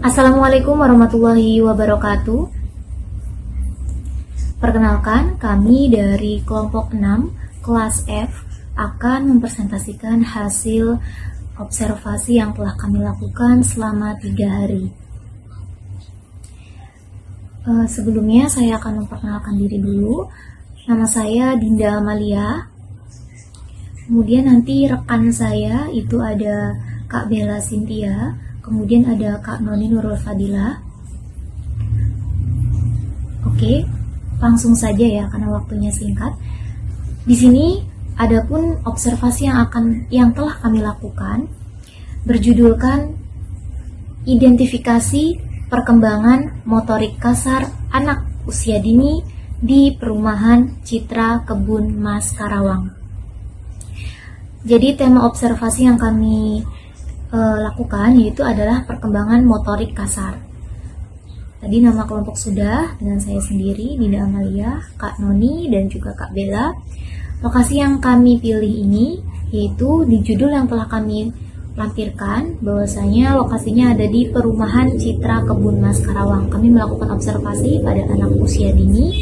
Assalamualaikum warahmatullahi wabarakatuh. Perkenalkan, kami dari kelompok 6 kelas F akan mempresentasikan hasil observasi yang telah kami lakukan selama 3 hari. Sebelumnya saya akan memperkenalkan diri dulu. Nama saya Dinda Amalia. Kemudian nanti rekan saya itu ada Kak Bella Cynthia, kemudian ada Kak Noni Nurul Fadilah. Oke, langsung saja ya karena waktunya singkat. Di sini adapun observasi yang telah kami lakukan berjudulkan identifikasi perkembangan motorik kasar anak usia dini di Perumahan Citra Kebun Mas Karawang. Jadi tema observasi yang kami lakukan yaitu adalah perkembangan motorik kasar. Tadi nama kelompok sudah dengan saya sendiri, Dinda Amalia, Kak Noni, dan juga Kak Bella. Lokasi yang kami pilih ini yaitu di judul yang telah kami lampirkan, bahwasanya lokasinya ada di Perumahan Citra Kebun Mas Karawang. Kami melakukan observasi pada anak usia dini.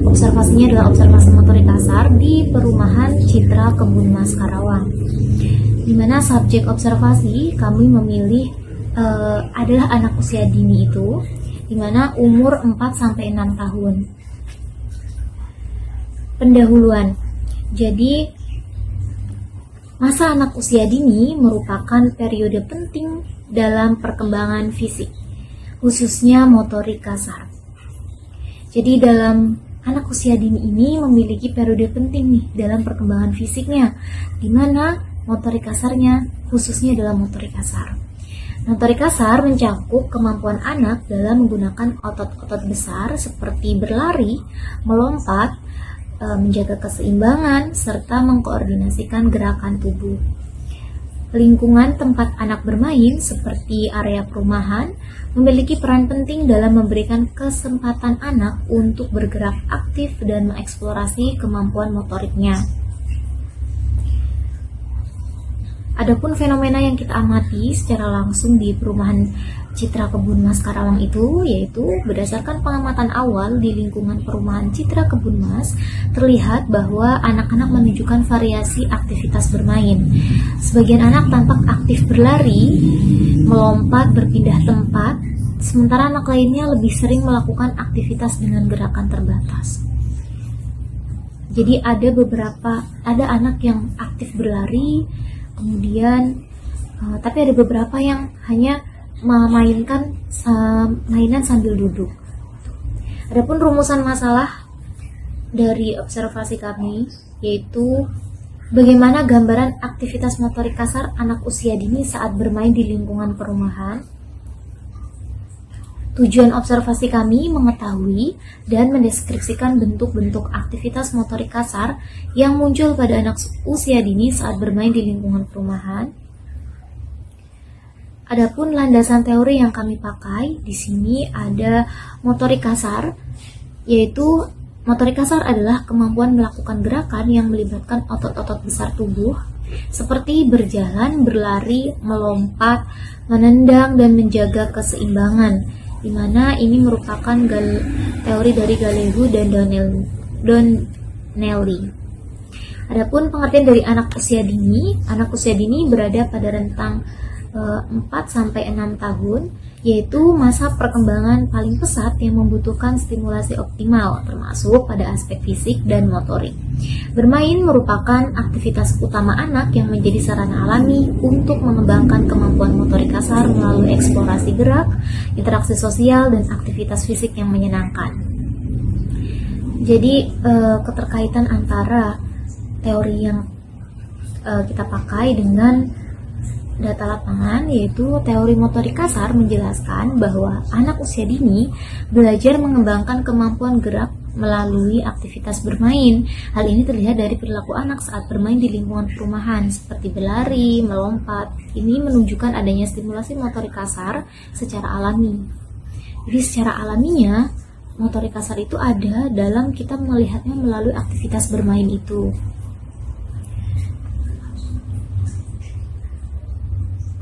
Observasinya adalah observasi motorik kasar di Perumahan Citra Kebun Mas Karawang. Di mana subjek observasi kami memilih adalah anak usia dini itu, di mana umur 4-6 tahun. Pendahuluan. Jadi, masa anak usia dini merupakan periode penting dalam perkembangan fisik, khususnya motorik kasar. Jadi dalam anak usia dini ini memiliki periode penting nih dalam perkembangan fisiknya, di mana motorik kasarnya khususnya dalam motorik kasar. Motorik kasar mencakup kemampuan anak dalam menggunakan otot-otot besar seperti berlari, melompat, menjaga keseimbangan, serta mengkoordinasikan gerakan tubuh. Lingkungan tempat anak bermain seperti area perumahan memiliki peran penting dalam memberikan kesempatan anak untuk bergerak aktif dan mengeksplorasi kemampuan motoriknya. Adapun fenomena yang kita amati secara langsung di Perumahan Citra Kebun Mas Karawang itu yaitu berdasarkan pengamatan awal di lingkungan Perumahan Citra Kebun Mas, terlihat bahwa anak-anak menunjukkan variasi aktivitas bermain. Sebagian anak tampak aktif berlari, melompat, berpindah tempat, sementara anak lainnya lebih sering melakukan aktivitas dengan gerakan terbatas. Jadi ada anak yang aktif berlari, kemudian tapi ada beberapa yang hanya memainkan mainan sambil duduk. Adapun rumusan masalah dari observasi kami yaitu bagaimana gambaran aktivitas motorik kasar anak usia dini saat bermain di lingkungan perumahan. Tujuan observasi kami mengetahui dan mendeskripsikan bentuk-bentuk aktivitas motorik kasar yang muncul pada anak usia dini saat bermain di lingkungan perumahan. Adapun landasan teori yang kami pakai di sini ada motorik kasar, yaitu motorik kasar adalah kemampuan melakukan gerakan yang melibatkan otot-otot besar tubuh seperti berjalan, berlari, melompat, menendang, dan menjaga keseimbangan, di mana ini merupakan teori dari Gallego dan Donnelly. Adapun pengertian dari anak usia dini berada pada rentang 4-6 tahun, yaitu masa perkembangan paling pesat yang membutuhkan stimulasi optimal, termasuk pada aspek fisik dan motorik. Bermain merupakan aktivitas utama anak yang menjadi sarana alami untuk mengembangkan kemampuan motorik kasar melalui eksplorasi gerak, interaksi sosial, dan aktivitas fisik yang menyenangkan. Jadi, keterkaitan antara teori yang kita pakai dengan data lapangan, yaitu teori motorik kasar menjelaskan bahwa anak usia dini belajar mengembangkan kemampuan gerak melalui aktivitas bermain. Hal ini terlihat dari perilaku anak saat bermain di lingkungan perumahan seperti berlari, melompat. Ini menunjukkan adanya stimulasi motorik kasar secara alami. Jadi secara alaminya motorik kasar itu ada dalam kita melihatnya melalui aktivitas bermain itu.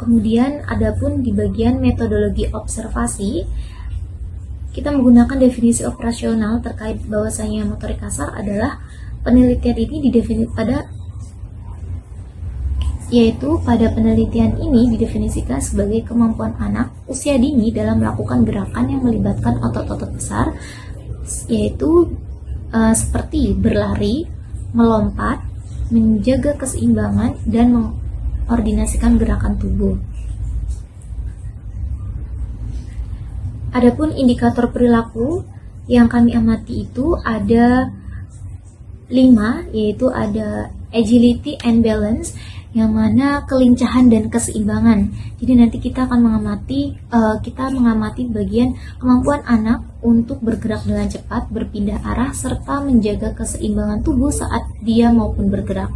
Kemudian adapun di bagian metodologi observasi, kita menggunakan definisi operasional terkait bahwasanya motorik kasar adalah penelitian ini pada penelitian ini didefinisikan sebagai kemampuan anak usia dini dalam melakukan gerakan yang melibatkan otot-otot besar, yaitu seperti berlari, melompat, menjaga keseimbangan, dan mengordinasikan gerakan tubuh. Adapun indikator perilaku yang kami amati itu ada 5, yaitu ada agility and balance, yang mana kelincahan dan keseimbangan. Jadi nanti kita akan mengamati bagian kemampuan anak untuk bergerak dengan cepat, berpindah arah, serta menjaga keseimbangan tubuh saat dia maupun bergerak.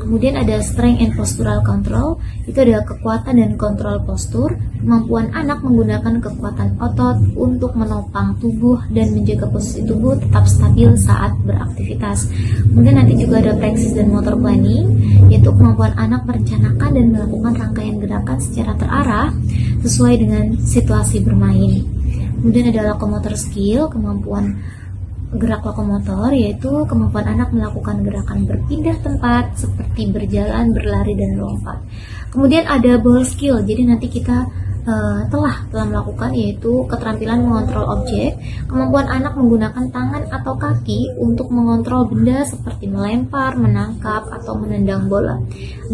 Kemudian ada strength and postural control, itu adalah kekuatan dan kontrol postur, kemampuan anak menggunakan kekuatan otot untuk menopang tubuh dan menjaga posisi tubuh tetap stabil saat beraktivitas. Kemudian nanti juga ada praksis dan motor planning, yaitu kemampuan anak merencanakan dan melakukan rangkaian gerakan secara terarah sesuai dengan situasi bermain. Kemudian ada locomotor skill, kemampuan gerak lokomotor, yaitu kemampuan anak melakukan gerakan berpindah tempat seperti berjalan, berlari, dan melompat. Kemudian ada ball skill, jadi nanti kita telah melakukan, yaitu keterampilan mengontrol objek, kemampuan anak menggunakan tangan atau kaki untuk mengontrol benda seperti melempar, menangkap, atau menendang bola.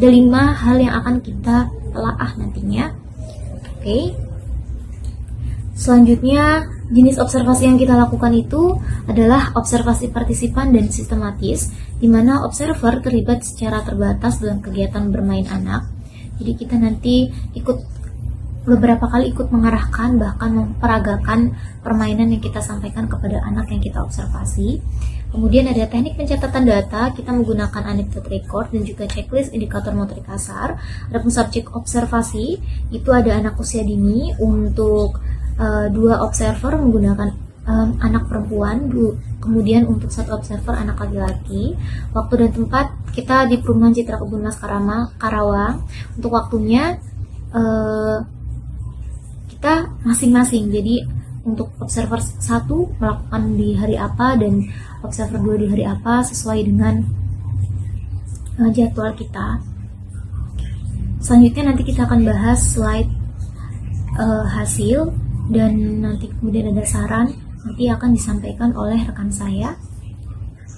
Ada 5 hal yang akan kita telaah nantinya. Oke. Selanjutnya, jenis observasi yang kita lakukan itu adalah observasi partisipan dan sistematis, di mana observer terlibat secara terbatas dalam kegiatan bermain anak. Jadi kita nanti beberapa kali ikut mengarahkan, bahkan memperagakan permainan yang kita sampaikan kepada anak yang kita observasi. Kemudian ada teknik pencatatan data, kita menggunakan anecdote record dan juga checklist indikator motorik kasar. Adapun subjek observasi, itu ada anak usia dini. Untuk 2 observer menggunakan anak perempuan, kemudian untuk 1 observer anak laki-laki. Waktu dan tempat kita di Perumahan Citra Kebun Mas Karawang. Untuk waktunya kita masing-masing. Jadi untuk observer 1 melakukan di hari apa dan observer 2 di hari apa sesuai dengan jadwal kita. Selanjutnya nanti kita akan bahas slide hasil, dan nanti kemudian ada saran nanti akan disampaikan oleh rekan saya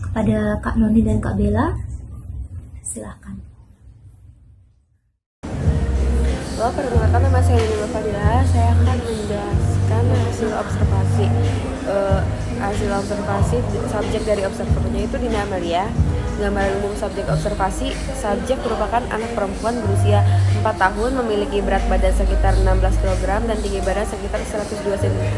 kepada Kak Noni dan Kak Bella. Silahkan. Halo, perkenalkan nama saya Nila Fadilah. Saya akan menjelaskan hasil observasi. Hasil observasi subjek dari observernya itu Dina Amalia. Gambaran umum subjek observasi, subjek merupakan anak perempuan berusia 4 tahun, memiliki berat badan sekitar 16 kg dan tinggi badan sekitar 102 cm.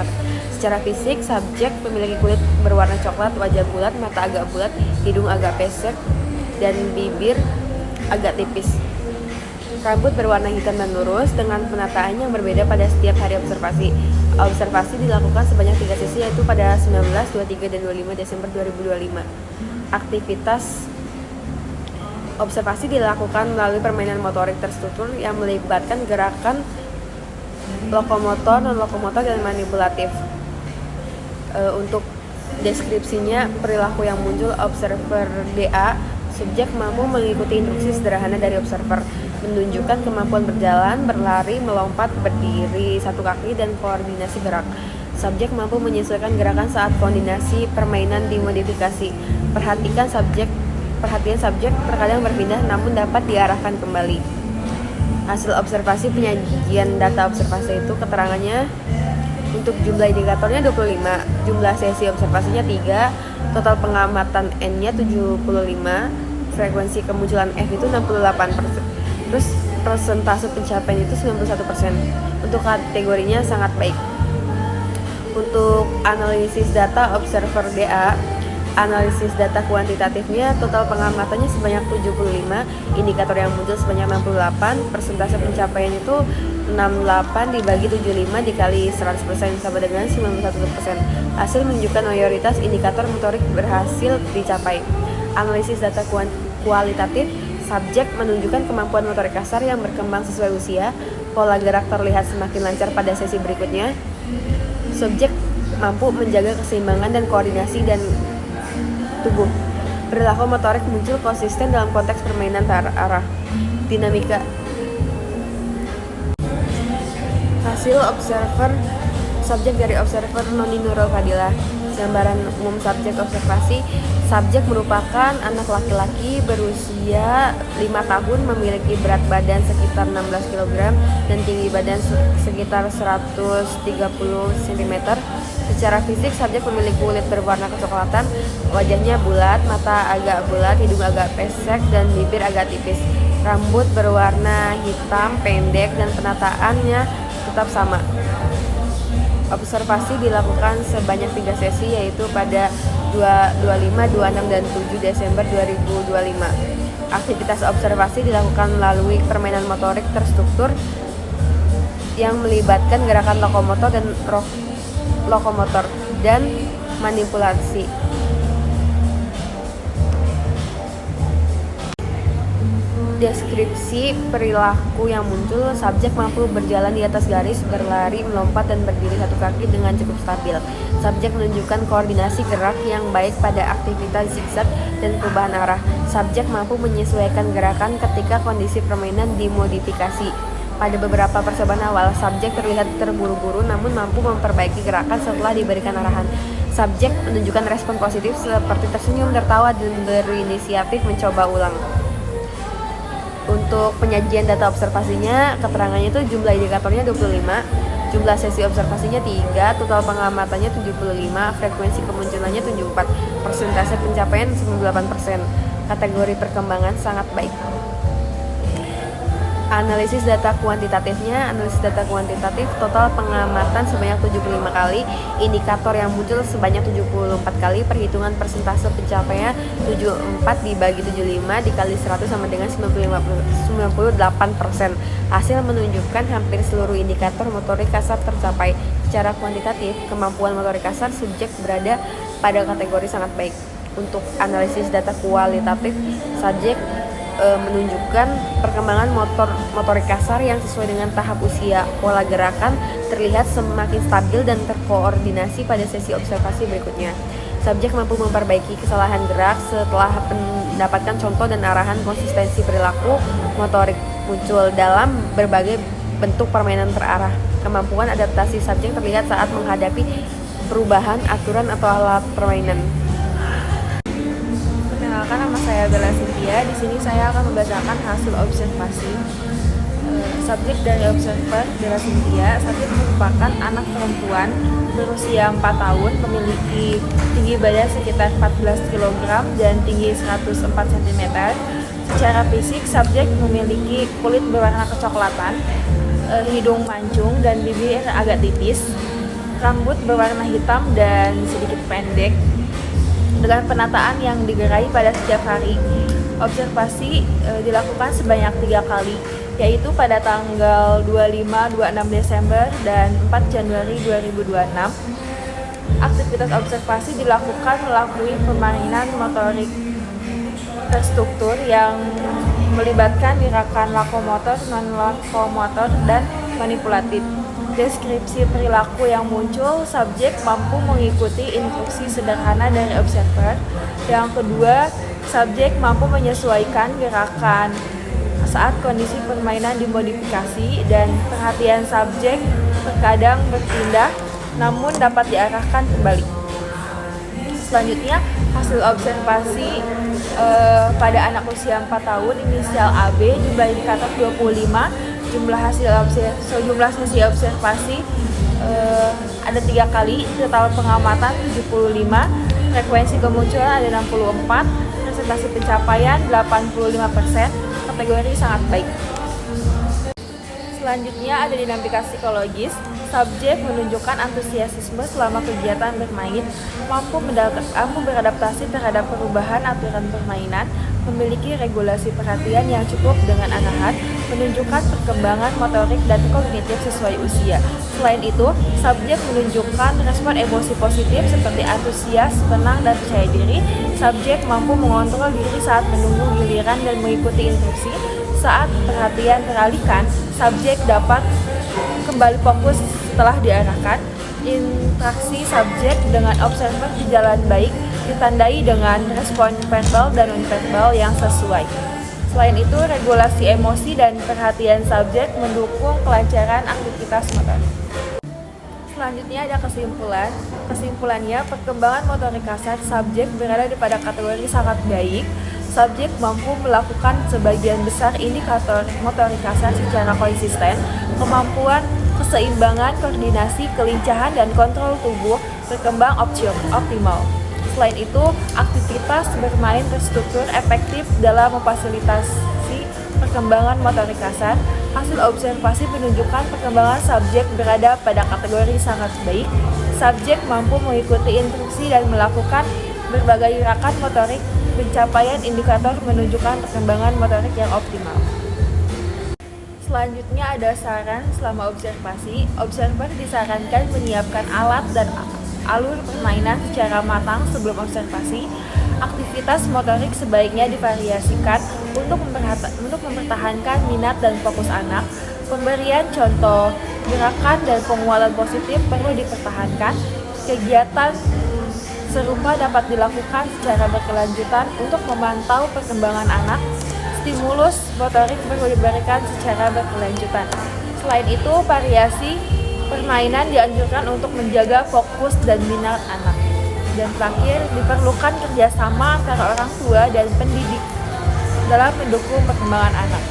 Secara fisik, subjek memiliki kulit berwarna coklat, wajah bulat, mata agak bulat, hidung agak pesek, dan bibir agak tipis. Rambut berwarna hitam dan lurus dengan penataan yang berbeda pada setiap hari observasi. Observasi dilakukan sebanyak 3 sesi, yaitu pada 19, 23, dan 25 Desember 2025. Aktivitas observasi dilakukan melalui permainan motorik terstruktur yang melibatkan gerakan lokomotor, non-lokomotor, dan manipulatif. Untuk deskripsinya, perilaku yang muncul observer DA, subjek mampu mengikuti instruksi sederhana dari observer, menunjukkan kemampuan berjalan, berlari, melompat, berdiri satu kaki, dan koordinasi gerak. Subjek mampu menyesuaikan gerakan saat koordinasi permainan dimodifikasi. Perhatian subjek terkadang berpindah namun dapat diarahkan kembali. Hasil observasi penyajian data observasi itu keterangannya untuk jumlah indikatornya 25, jumlah sesi observasinya 3, total pengamatan N-nya 75, frekuensi kemunculan F itu 68%. Terus persentase pencapaian itu 91%. Untuk kategorinya sangat baik. Untuk analisis data observer DA, analisis data kuantitatifnya total pengamatannya sebanyak 75, indikator yang muncul sebanyak 68, persentase pencapaian itu 68 dibagi 75 dikali 100% sama dengan 91%. Hasil menunjukkan mayoritas indikator motorik berhasil dicapai. Analisis data kualitatif, Subjek menunjukkan kemampuan motorik kasar yang berkembang sesuai usia. Pola gerak terlihat semakin lancar pada sesi berikutnya. Subjek mampu menjaga keseimbangan dan koordinasi dan tubuh. Perilaku motorik muncul konsisten dalam konteks permainan terarah. Dinamika. Hasil observer subjek dari observer Noni Nurul Fadilah. Gambaran umum subjek observasi. Subjek merupakan anak laki-laki berusia 5 tahun, memiliki berat badan sekitar 16 kg dan tinggi badan sekitar 130 cm. Secara fisik, subjek memiliki kulit berwarna kecoklatan, wajahnya bulat, mata agak bulat, hidung agak pesek, dan bibir agak tipis. Rambut berwarna hitam pendek dan penataannya tetap sama. Observasi dilakukan sebanyak 3 sesi, yaitu pada 25, 26, dan 7 Desember 2025. Aktivitas observasi dilakukan melalui permainan motorik terstruktur yang melibatkan gerakan lokomotor dan manipulasi. Deskripsi perilaku yang muncul. Subjek mampu berjalan di atas garis, berlari, melompat, dan berdiri satu kaki dengan cukup stabil. Subjek menunjukkan koordinasi gerak yang baik pada aktivitas zigzag dan perubahan arah. Subjek mampu menyesuaikan gerakan ketika kondisi permainan dimodifikasi. Pada beberapa percobaan awal, subjek terlihat terburu-buru namun mampu memperbaiki gerakan setelah diberikan arahan. Subjek menunjukkan respon positif seperti tersenyum, tertawa, dan berinisiatif mencoba ulang. Untuk penyajian data observasinya, keterangannya itu jumlah indikatornya 25, jumlah sesi observasinya 3, total pengamatannya 75, frekuensi kemunculannya 74, persentase pencapaian 98%, kategori perkembangan sangat baik. Analisis data kuantitatifnya, total pengamatan sebanyak 75 kali, indikator yang muncul sebanyak 74 kali, perhitungan persentase pencapaian 74 dibagi 75 dikali 100 sama dengan 98%. Hasil menunjukkan hampir seluruh indikator motorik kasar tercapai. Secara kuantitatif, kemampuan motorik kasar subjek berada pada kategori sangat baik. Untuk analisis data kualitatif, subjek menunjukkan perkembangan motorik kasar yang sesuai dengan tahap usia. Pola gerakan terlihat semakin stabil dan terkoordinasi pada sesi observasi berikutnya. Subjek mampu memperbaiki kesalahan gerak setelah mendapatkan contoh dan arahan. Konsistensi perilaku motorik muncul dalam berbagai bentuk permainan terarah. Kemampuan adaptasi subjek terlihat saat menghadapi perubahan aturan atau alat permainan. Perkenalkan, nama saya Bella Cynthia. Di sini saya akan membacakan hasil observasi. Subjek dari observer Bella Cynthia. Subjek merupakan anak perempuan berusia 4 tahun, memiliki tinggi badan sekitar 14 kg dan tinggi 104 cm. Secara fisik, subjek memiliki kulit berwarna kecoklatan, hidung mancung dan bibir agak tipis, rambut berwarna hitam dan sedikit pendek, dengan penataan yang digerai pada setiap hari. Observasi dilakukan sebanyak 3 kali, yaitu pada tanggal 25, 26 Desember, dan 4 Januari 2026. Aktivitas observasi dilakukan melalui permainan motorik terstruktur yang melibatkan gerakan lokomotor, non-lokomotor, dan manipulatif. Deskripsi perilaku yang muncul, subjek mampu mengikuti instruksi sederhana dari observer. Yang kedua, subjek mampu menyesuaikan gerakan saat kondisi permainan dimodifikasi, dan perhatian subjek terkadang berpindah namun dapat diarahkan kembali. Selanjutnya, hasil observasi pada anak usia 4 tahun inisial AB, jumlah indikator 25, jumlah sesi observasi ada 3 kali, total pengamatan 75, frekuensi kemunculan ada 64, presentasi pencapaian 85%, kategori sangat baik. Selanjutnya ada dinamika psikologis. Subjek menunjukkan antusiasme selama kegiatan bermain, mampu beradaptasi terhadap perubahan aturan permainan, memiliki regulasi perhatian yang cukup dengan arahan, menunjukkan perkembangan motorik dan kognitif sesuai usia. Selain itu, subjek menunjukkan respon emosi positif seperti antusias, tenang, dan percaya diri. Subjek mampu mengontrol diri saat menunggu giliran dan mengikuti instruksi. Saat perhatian teralihkan, subjek dapat kembali fokus setelah diarahkan. Interaksi subjek dengan observer berjalan baik, ditandai dengan respon verbal dan nonverbal yang sesuai. Selain itu, regulasi emosi dan perhatian subjek mendukung kelancaran aktivitas motor. Selanjutnya ada kesimpulan. Kesimpulannya, perkembangan motorik kasar subjek berada pada kategori sangat baik. Subjek mampu melakukan sebagian besar indikator motorik kasar secara konsisten. Kemampuan keseimbangan, koordinasi, kelincahan, dan kontrol tubuh berkembang optimal. Selain itu, aktivitas bermain terstruktur efektif dalam memfasilitasi perkembangan motorik kasar. Hasil observasi menunjukkan perkembangan subjek berada pada kategori sangat baik. Subjek mampu mengikuti instruksi dan melakukan berbagai gerakan motorik. Pencapaian indikator menunjukkan perkembangan motorik yang optimal. Selanjutnya ada saran selama observasi. Observer disarankan menyiapkan alat dan alur permainan secara matang sebelum observasi. Aktivitas motorik sebaiknya divariasikan untuk mempertahankan minat dan fokus anak. Pemberian contoh gerakan dan penguatan positif perlu dipertahankan. Kegiatan serupa dapat dilakukan secara berkelanjutan untuk memantau perkembangan anak. Stimulus motorik perlu diberikan secara berkelanjutan. Selain itu, variasi permainan dianjurkan untuk menjaga fokus dan minat anak. Dan terakhir, diperlukan kerjasama antara orang tua dan pendidik dalam mendukung perkembangan anak.